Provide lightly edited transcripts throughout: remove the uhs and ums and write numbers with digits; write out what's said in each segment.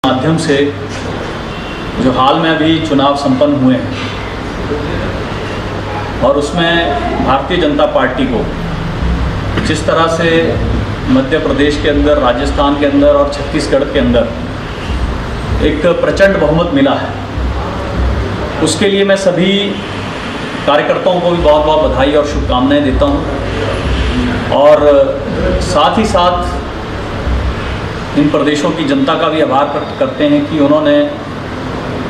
माध्यम से जो हाल में अभी चुनाव संपन्न हुए हैं और उसमें भारतीय जनता पार्टी को जिस तरह से मध्य प्रदेश के अंदर, राजस्थान के अंदर और छत्तीसगढ़ के अंदर एक प्रचंड बहुमत मिला है, उसके लिए मैं सभी कार्यकर्ताओं को भी बहुत बहुत बधाई और शुभकामनाएं देता हूं और साथ ही साथ इन प्रदेशों की जनता का भी आभार व्यक्त करते हैं कि उन्होंने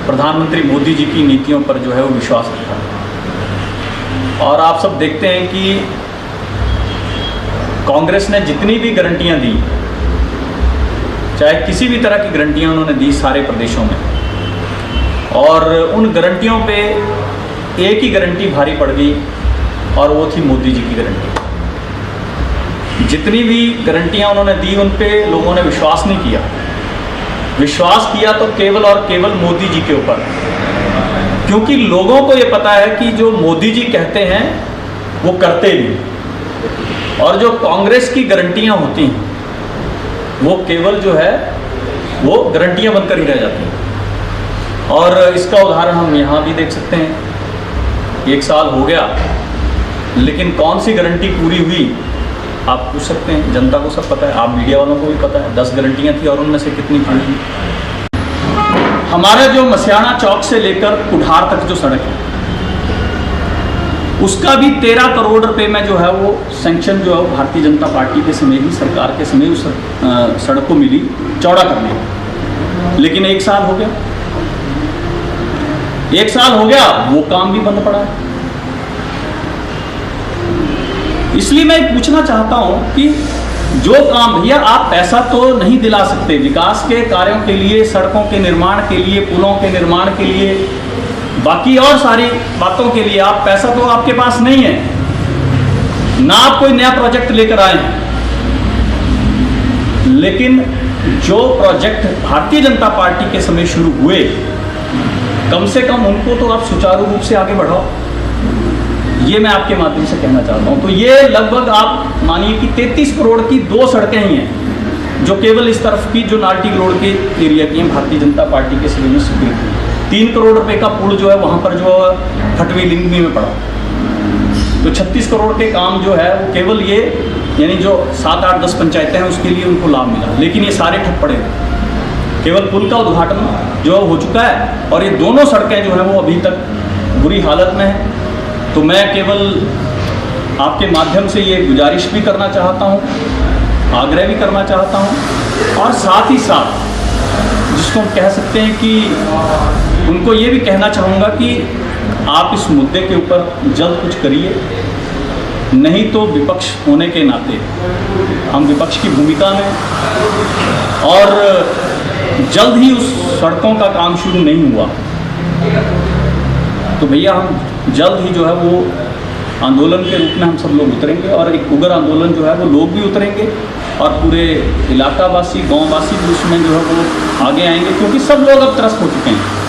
प्रधानमंत्री मोदी जी की नीतियों पर जो है वो विश्वास रखा। और आप सब देखते हैं कि कांग्रेस ने जितनी भी गारंटियां दी, चाहे किसी भी तरह की गारंटियां उन्होंने दी सारे प्रदेशों में, और उन गारंटियों पे एक ही गारंटी भारी पड़ गई और वो थी मोदी जी की गारंटी। जितनी भी गारंटियां उन्होंने दी उन पे लोगों ने विश्वास नहीं किया। विश्वास किया तो केवल और केवल मोदी जी के ऊपर, क्योंकि लोगों को ये पता है कि जो मोदी जी कहते हैं वो करते नहीं, और जो कांग्रेस की गारंटियां होती हैं वो केवल जो है वो गारंटियां बनकर ही रह जाती हैं। और इसका उदाहरण हम यहाँ भी देख सकते हैं। 1 साल हो गया लेकिन कौन सी गारंटी पूरी हुई आप पूछ सकते हैं, जनता को सब पता है, आप मीडिया वालों को भी पता है। 10 गारंटियां थी और उनमें से कितनी पूरी हुई। हमारा जो मसियाना चौक से लेकर कुठार तक जो सड़क है उसका भी 13 करोड़ रुपए में जो है वो सैंक्शन जो है भारतीय जनता पार्टी के समय ही, सरकार के समय उस सड़क को मिली चौड़ा करने। लेकिन 1 साल हो गया, 1 साल हो गया वो काम भी बंद पड़ा है। इसलिए मैं पूछना चाहता हूं कि जो काम, भैया आप पैसा तो नहीं दिला सकते विकास के कार्यों के लिए, सड़कों के निर्माण के लिए, पुलों के निर्माण के लिए, बाकी और सारी बातों के लिए आप पैसा तो आपके पास नहीं है, ना आप कोई नया प्रोजेक्ट लेकर आए हैं। लेकिन जो प्रोजेक्ट भारतीय जनता पार्टी के समय शुरू हुए, कम से कम उनको तो आप सुचारू रूप से आगे बढ़ाओ, ये मैं आपके माध्यम से कहना चाहता हूं। तो ये लगभग आप मानिए कि 33 करोड़ की 2 सड़कें ही हैं जो केवल इस तरफ की जो नाल्टी रोड के एरिया की हैं, भारतीय जनता पार्टी के समय में स्वीकृत हुई। 3 करोड़ रुपए का पुल जो है वहां पर जो फटवी लिंगनी में पड़ा। तो 36 करोड़ के काम जो है वो केवल ये, यानी जो 7, 8, 10 पंचायतें हैं उसके लिए उनको लाभ मिला, लेकिन ये सारे ठप पड़े हुए। केवल पुल का उद्घाटन जो हो चुका है और ये दोनों सड़कें जो है वो अभी तक बुरी हालत में है। तो मैं केवल आपके माध्यम से ये गुजारिश भी करना चाहता हूँ, आग्रह भी करना चाहता हूँ, और साथ ही साथ जिसको हम कह सकते हैं कि उनको ये भी कहना चाहूँगा कि आप इस मुद्दे के ऊपर जल्द कुछ करिए, नहीं तो विपक्ष होने के नाते हम विपक्ष की भूमिका में, और जल्द ही उस सड़कों का काम शुरू नहीं हुआ तो भैया हम जल्द ही जो है वो आंदोलन के रूप में हम सब लोग उतरेंगे, और एक उग्र आंदोलन जो है वो लोग भी उतरेंगे और पूरे इलाकावासी, गांववासी भी उसमें जो है वो आगे आएंगे, क्योंकि सब लोग अब त्रस्त हो चुके हैं।